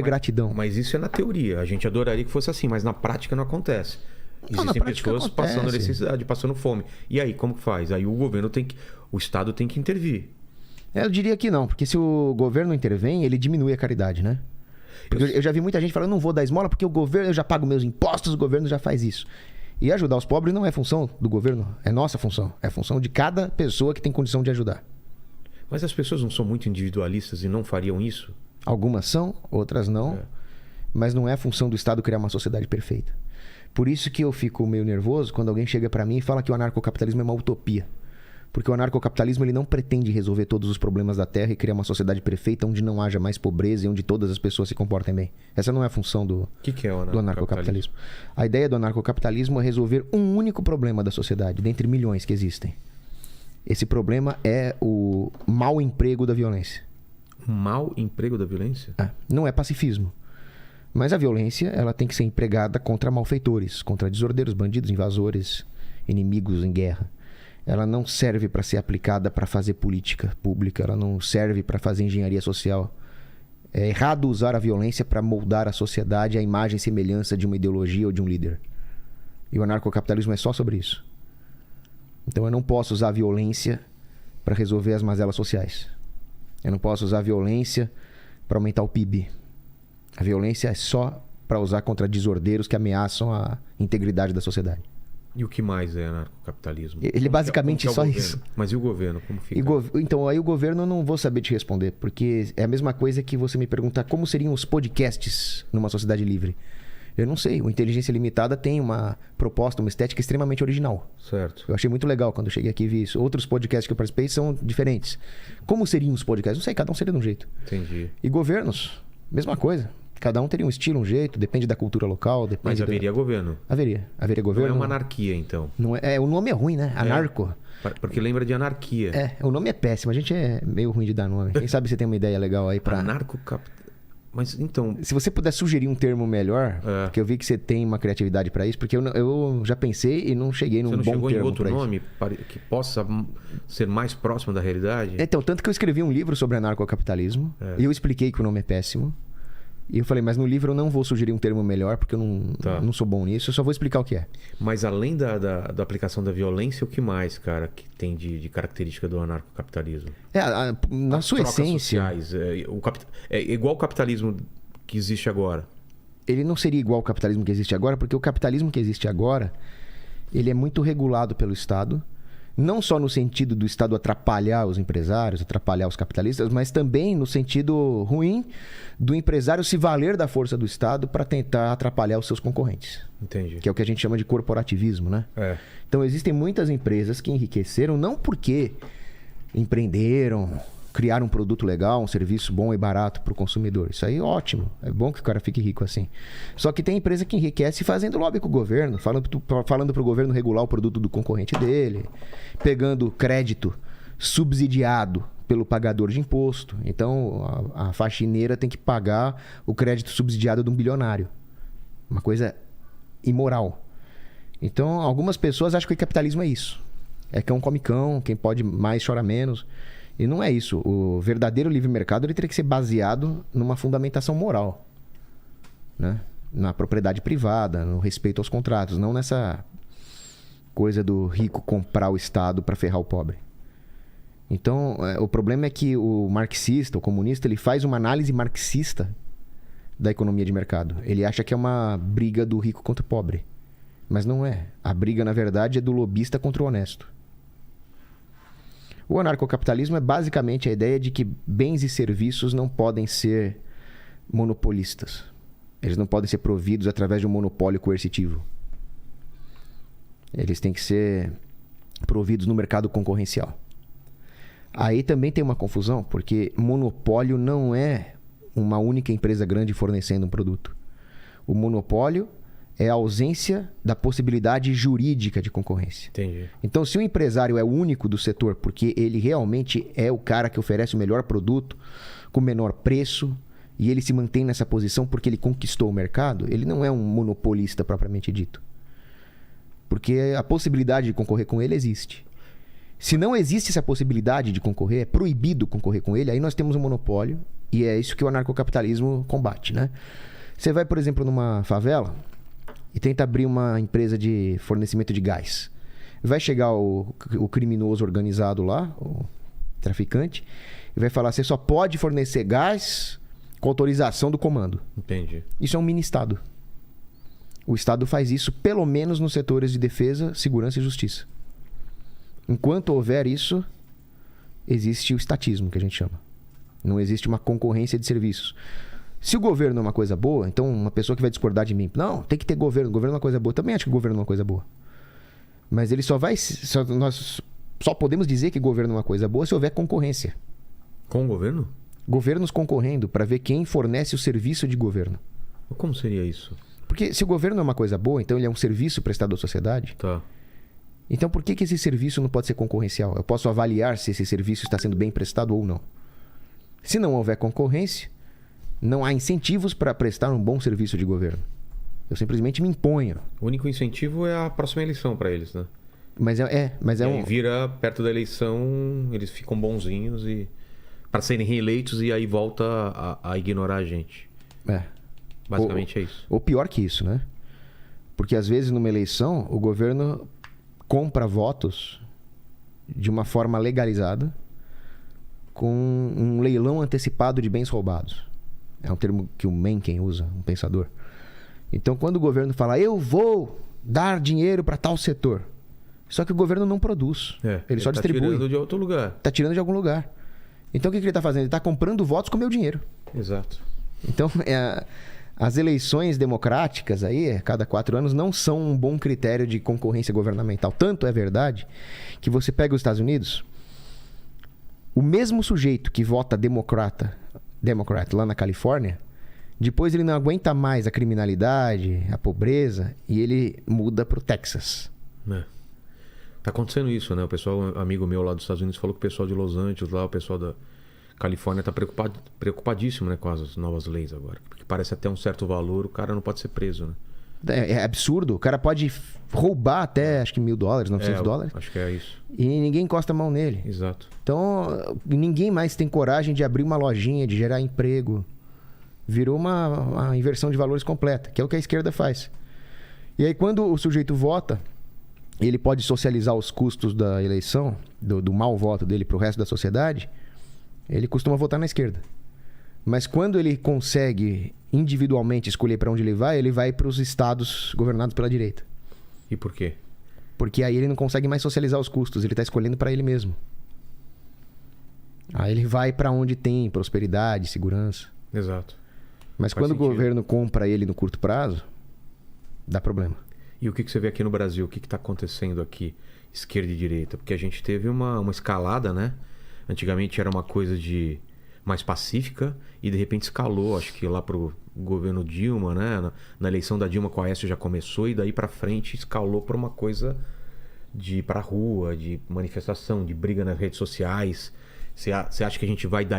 gratidão. Mas isso é na teoria. A gente adoraria que fosse assim, mas na prática não acontece. Existem pessoas passando necessidade, passando fome. E aí, como que faz? Aí o Estado tem que intervir. Eu diria que não, porque se o governo intervém, ele diminui a caridade, né? Porque eu já vi muita gente falando, eu não vou dar esmola porque o governo, eu já pago meus impostos, o governo já faz isso. E ajudar os pobres não é função do governo, é nossa função. É função de cada pessoa que tem condição de ajudar. Mas as pessoas não são muito individualistas e não fariam isso? Algumas são, outras não. Mas não é função do Estado criar uma sociedade perfeita. Por isso que eu fico meio nervoso quando alguém chega para mim e fala que o anarcocapitalismo é uma utopia. Porque o anarcocapitalismo ele não pretende resolver todos os problemas da Terra e criar uma sociedade perfeita onde não haja mais pobreza e onde todas as pessoas se comportem bem. Essa não é a função do anarcocapitalismo. A ideia do anarcocapitalismo é resolver um único problema da sociedade, dentre milhões que existem. Esse problema é o mau emprego da violência. O mau emprego da violência? Não é pacifismo. Mas a violência ela tem que ser empregada contra malfeitores, contra desordeiros, bandidos, invasores, inimigos em guerra. Ela não serve para ser aplicada para fazer política pública, ela não serve para fazer engenharia social. É errado usar a violência para moldar a sociedade à imagem e semelhança de uma ideologia ou de um líder. E o anarcocapitalismo é só sobre isso. Então eu não posso usar a violência para resolver as mazelas sociais. Eu não posso usar a violência para aumentar o PIB. A violência é só para usar contra desordeiros que ameaçam a integridade da sociedade. E o que mais é anarcocapitalismo? Ele basicamente só isso. Mas e o governo? Como fica? Então, aí o governo eu não vou saber te responder, porque é a mesma coisa que você me perguntar como seriam os podcasts numa sociedade livre. Eu não sei. O Inteligência Limitada tem uma proposta, uma estética extremamente original. Certo. Eu achei muito legal quando eu cheguei aqui e vi isso. Outros podcasts que eu participei são diferentes. Como seriam os podcasts? Não sei, cada um seria de um jeito. Entendi. E governos, mesma coisa. Cada um teria um estilo, um jeito, depende da cultura local. Mas haveria governo? Haveria governo. Não é uma anarquia, então? Não é, o nome é ruim, né? Anarco. Porque lembra de anarquia. O nome é péssimo. A gente é meio ruim de dar nome. Quem sabe você tem uma ideia legal aí pra... Anarcocapitalismo. Mas então... Se você puder sugerir um termo melhor, porque eu vi que você tem uma criatividade pra isso, porque eu já pensei e não cheguei num bom termo pra isso. Você não chegou em outro nome que possa ser mais próximo da realidade? Então, tanto que eu escrevi um livro sobre anarcocapitalismo e eu expliquei que o nome é péssimo. E eu falei, mas no livro eu não vou sugerir um termo melhor, porque eu não sou bom nisso, eu só vou explicar o que é. Mas além da aplicação da violência, o que mais, cara, que tem de característica do anarcocapitalismo? Na sua essência... Sociais, é igual o capitalismo que existe agora. Ele não seria igual ao capitalismo que existe agora, porque o capitalismo que existe agora, ele é muito regulado pelo Estado. Não só no sentido do Estado atrapalhar os empresários, atrapalhar os capitalistas, mas também no sentido ruim do empresário se valer da força do Estado para tentar atrapalhar os seus concorrentes. Entendi. Que é o que a gente chama de corporativismo, né? Então existem muitas empresas que enriqueceram não porque empreenderam, criaram um produto legal, um serviço bom e barato para o consumidor. Isso aí é ótimo. É bom que o cara fique rico assim. Só que tem empresa que enriquece fazendo lobby com o governo, falando para o governo regular o produto do concorrente dele, pegando crédito subsidiado pelo pagador de imposto. Então, a faxineira tem que pagar o crédito subsidiado de um bilionário. Uma coisa imoral. Então, algumas pessoas acham que o capitalismo é isso. É cão come cão, quem pode mais chora menos. E não é isso. O verdadeiro livre mercado ele teria que ser baseado numa fundamentação moral, né? Na propriedade privada, no respeito aos contratos, não nessa coisa do rico comprar o Estado para ferrar o pobre. Então, o problema é que o marxista, o comunista, ele faz uma análise marxista da economia de mercado. Ele acha que é uma briga do rico contra o pobre. Mas não é. A briga, na verdade, é do lobista contra o honesto. O anarcocapitalismo é basicamente a ideia de que bens e serviços não podem ser monopolistas. Eles não podem ser providos através de um monopólio coercitivo. Eles têm que ser providos no mercado concorrencial. Aí também tem uma confusão, porque monopólio não é uma única empresa grande fornecendo um produto. O monopólio é a ausência da possibilidade jurídica de concorrência. Entendi. Então, se o empresário é o único do setor, porque ele realmente é o cara que oferece o melhor produto, com o menor preço, e ele se mantém nessa posição porque ele conquistou o mercado, ele não é um monopolista propriamente dito. Porque a possibilidade de concorrer com ele existe. Se não existe essa possibilidade de concorrer, é proibido concorrer com ele, aí nós temos um monopólio E é isso que o anarcocapitalismo combate, né? Você vai, por exemplo, numa favela e tenta abrir uma empresa de fornecimento de gás. Vai chegar o criminoso organizado lá, o traficante, e vai falar: você só pode fornecer gás com autorização do comando. Entendi. Isso é um mini-estado. O Estado faz isso pelo menos nos setores de defesa, segurança e justiça. Enquanto houver isso, existe o estatismo, que a gente chama. Não existe uma concorrência de serviços. Se o governo é uma coisa boa, então uma pessoa que vai discordar de mim, não, tem que ter governo, o governo é uma coisa boa. Também acho que o governo é uma coisa boa. Mas ele nós só podemos dizer que governo é uma coisa boa se houver concorrência. Com o governo? Governos concorrendo para ver quem fornece o serviço de governo. Como seria isso? Porque se o governo é uma coisa boa, então ele é um serviço prestado à sociedade. Tá. Então por que esse serviço não pode ser concorrencial? Eu posso avaliar se esse serviço está sendo bem prestado ou não. Se não houver concorrência, não há incentivos para prestar um bom serviço de governo. Eu simplesmente me imponho. O único incentivo é a próxima eleição para eles, né? Mas aí vira perto da eleição, eles ficam bonzinhos e para serem reeleitos e aí volta a ignorar a gente. Basicamente é isso. Ou pior que isso, né? Porque às vezes numa eleição o governo compra votos de uma forma legalizada com um leilão antecipado de bens roubados. É um termo que o Mencken usa, um pensador. Então, quando o governo fala, eu vou dar dinheiro para tal setor, só que o governo não produz. Ele só distribui. Está tirando de outro lugar. Está tirando de algum lugar. Então, o que ele está fazendo? Ele está comprando votos com meu dinheiro. Exato. Então, as eleições democráticas aí, a cada 4 anos, não são um bom critério de concorrência governamental. Tanto é verdade que você pega os Estados Unidos, o mesmo sujeito que vota Democrat lá na Califórnia, depois ele não aguenta mais a criminalidade, a pobreza, e ele muda para o Texas. Tá acontecendo isso, né? O pessoal, amigo meu lá dos Estados Unidos, falou que o pessoal de Los Angeles, lá, o pessoal da Califórnia tá preocupadíssimo, né, com as novas leis agora. Porque parece até um certo valor, o cara não pode ser preso, né? É absurdo. O cara pode roubar até, acho que $1.000, $900. Acho que é isso. E ninguém encosta a mão nele. Exato. Então, ninguém mais tem coragem de abrir uma lojinha, de gerar emprego. Virou uma inversão de valores completa, que é o que a esquerda faz. E aí, quando o sujeito vota, ele pode socializar os custos da eleição, do mau voto dele para o resto da sociedade, ele costuma votar na esquerda. Mas quando ele consegue individualmente escolher para onde ele vai para os estados governados pela direita. E por quê? Porque aí ele não consegue mais socializar os custos, ele está escolhendo para ele mesmo. Aí ele vai para onde tem prosperidade, segurança. Exato. Mas quando o governo compra ele no curto prazo, dá problema. E o que você vê aqui no Brasil? O que está acontecendo aqui, esquerda e direita? Porque a gente teve uma escalada, né? Antigamente era uma coisa mais pacífica e de repente escalou, acho que lá pro governo Dilma, né? Na eleição da Dilma com a Aécio já começou e daí para frente escalou para uma coisa de ir pra rua, de manifestação, de briga nas redes sociais. Você acha que a gente vai dar